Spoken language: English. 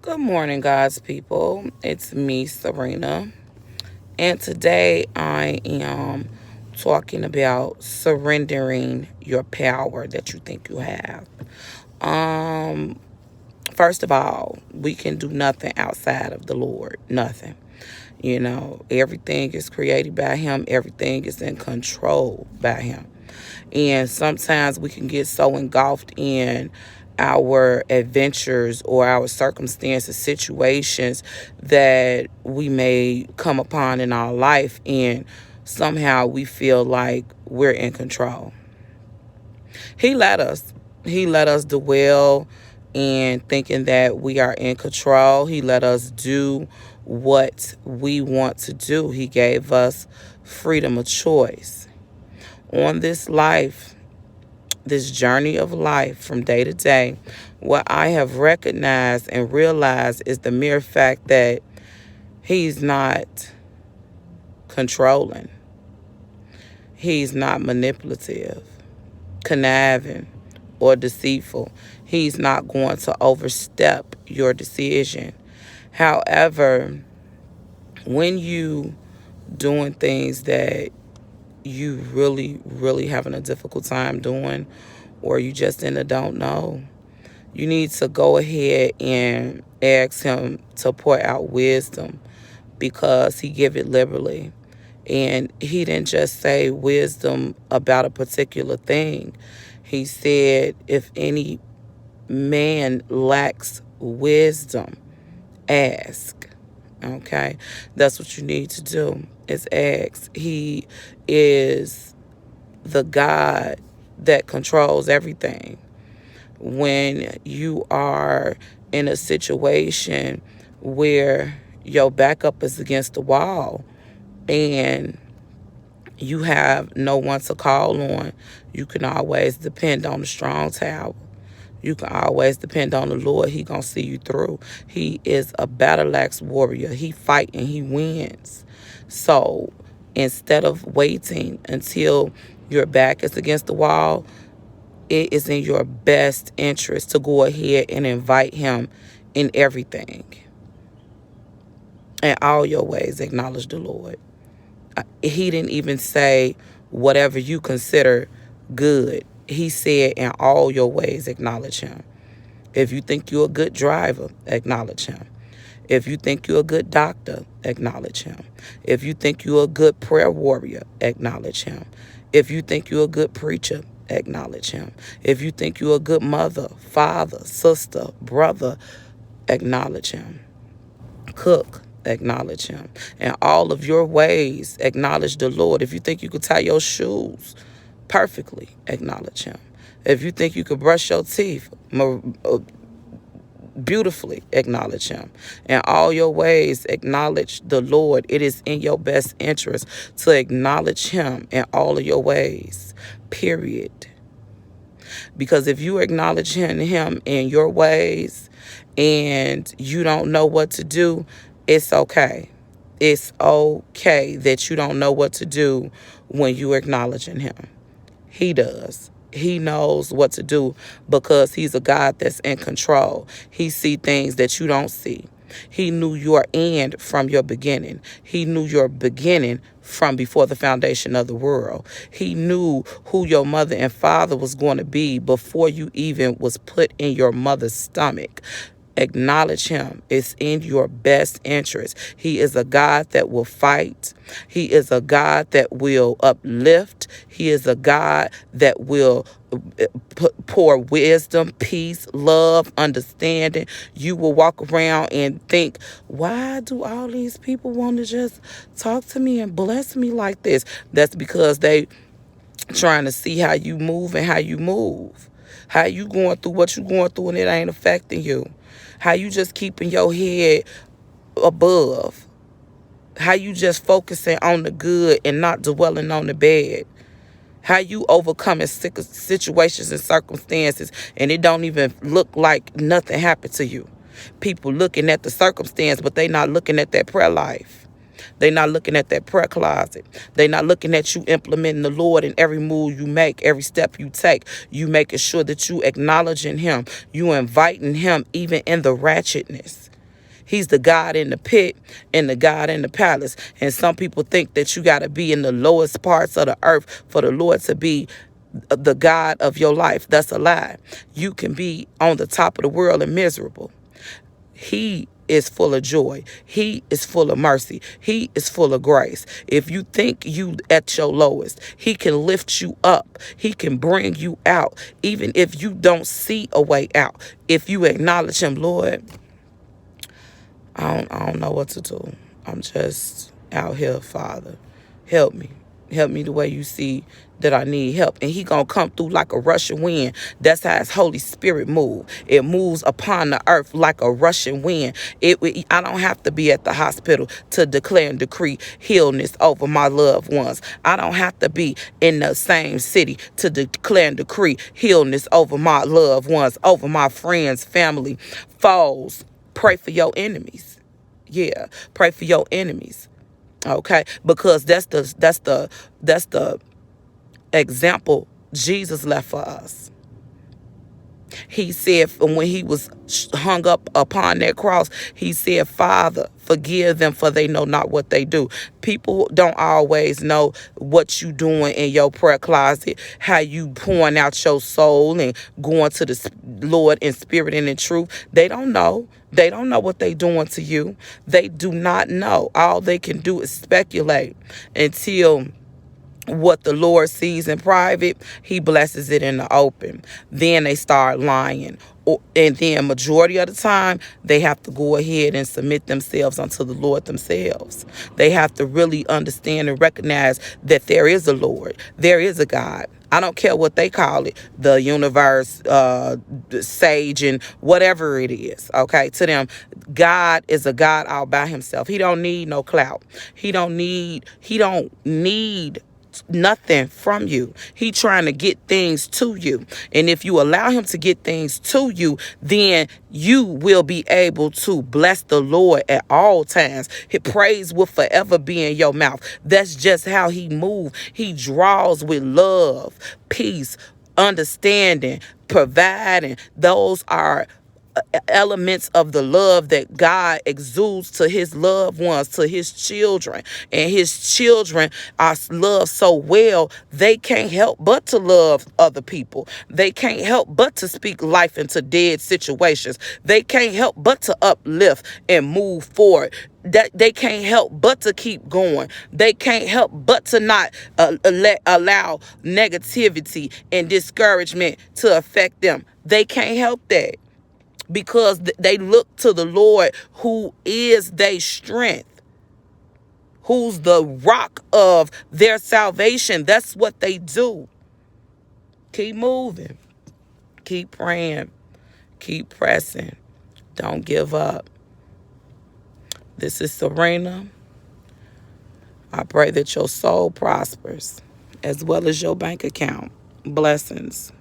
Good morning, God's people. It's me, Serena. And today I am talking about surrendering your power that you think you have. Um, First of all, we can do nothing outside of the Lord. Nothing. Everything is created by Him, everything is in control by Him. And sometimes we can get so engulfed in our adventures or our circumstances, situations that we may come upon in our life, and somehow we feel like we're in control. He let us. He let us dwell in thinking that we are in control. He let us do what we want to do. He gave us freedom of choice. On this journey of life from day to day, what I have recognized and realized is the mere fact that He's not controlling. He's not manipulative, conniving, or deceitful. He's not going to overstep your decision. However, when you doing things that you really having a difficult time doing, or you just in a don't know, you need to go ahead and ask Him to pour out wisdom, because He give it liberally. And He didn't just say wisdom about a particular thing. He said, if any man lacks wisdom, ask. Okay? That's what you need to do, is ask. He is the God that controls everything. When you are in a situation where your backup is against the wall and you have no one to call on, you can always depend on the strong tower. You can always depend on the Lord. He gonna see you through. He is a battle axe warrior. He fight and he wins. So instead of waiting until your back is against the wall, it is in your best interest to go ahead and invite Him in everything. In all your ways, acknowledge the Lord. He didn't even say whatever you consider good. He said in all your ways, acknowledge Him. If you think you're a good driver, acknowledge Him. If you think you're a good doctor, acknowledge Him. If you think you're a good prayer warrior, acknowledge Him. If you think you're a good preacher, acknowledge Him. If you think you're a good mother, father, sister, brother, acknowledge Him. Cook, acknowledge Him. In all of your ways, acknowledge the Lord. If you think you could tie your shoes perfectly, acknowledge Him. If you think you could brush your teeth beautifully, acknowledge Him. In all your ways, acknowledge the Lord. It is in your best interest to acknowledge Him in all of your ways, period. Because if you acknowledge Him in your ways and you don't know what to do, it's okay. It's okay that you don't know what to do when you acknowledging Him. He does. He knows what to do, because He's a God that's in control. He see things that you don't see. He knew your end from your beginning. He knew your beginning from before the foundation of the world. He knew who your mother and father was going to be before you even was put in your mother's stomach. Acknowledge Him. It's in your best interest. He is a God that will fight. He is a God that will uplift. He is a God that will pour wisdom, peace, love, understanding. You will walk around and think, why do all these people want to just talk to me and bless me like this? That's because they trying to see how you move and how you move. How you going through what you going through and it ain't affecting you. How you just keeping your head above. How you just focusing on the good and not dwelling on the bad. How you overcoming situations and circumstances and it don't even look like nothing happened to you. People looking at the circumstance, but they not looking at that prayer life. They're not looking at that prayer closet. They're not looking at you implementing the Lord in every move you make, every step you take. You making sure that you acknowledging him. You inviting him even in the ratchetness. He's the God in the pit and the God in the palace. And some people think that you got to be in the lowest parts of the earth for the Lord to be the God of your life. That's a lie. You can be on the top of the world and miserable. He is full of joy. He is full of mercy. He is full of grace. If you think you at your lowest, he can lift you up. He can bring you out, even if you don't see a way out. If you acknowledge him, Lord, I don't know what to do. I'm just out here, Father. Help me. Help me the way you see that I need help. And he gonna come through like a rushing wind. That's how his Holy Spirit move. It moves upon the earth like a rushing wind. I don't have to be at the hospital to declare and decree healness over my loved ones. I don't have to be in the same city to declare and decree healness over my loved ones, over my friends, family, foes. Pray for your enemies. Yeah, pray for your enemies. Okay, because that's the example Jesus left for us. He said when he was hung up upon that cross, he said, Father, forgive them, for they know not what they do. People don't always know what you doing in your prayer closet, how you pouring out your soul and going to the Lord in spirit and in truth. They don't know. They don't know what they doing to you. They do not know. All they can do is speculate until what the Lord sees in private, he blesses it in the open. Then they start lying. And then majority of the time, they have to go ahead and submit themselves unto the Lord themselves. They have to really understand and recognize that there is a Lord. There is a God. I don't care what they call it, the universe, the sage, and whatever it is, okay? To them, God is a God all by himself. He don't need no clout. He don't need nothing from you. He trying to get things to you. And if you allow him to get things to you, then you will be able to bless the Lord at all times. His praise will forever be in your mouth. That's just how he moves. He draws with love, peace, understanding, providing. Those are elements of the love that God exudes to his loved ones, to his children. And his children are loved so well, they can't help but to love other people. They can't help but to speak life into dead situations. They can't help but to uplift and move forward. That they can't help but to keep going. They can't help but to not allow negativity and discouragement to affect them. They can't help that, because they look to the Lord, who is their strength, who's the rock of their salvation. That's what they do. Keep moving. Keep praying. Keep pressing. Don't give up. This is Serena. I pray that your soul prospers as well as your bank account. Blessings.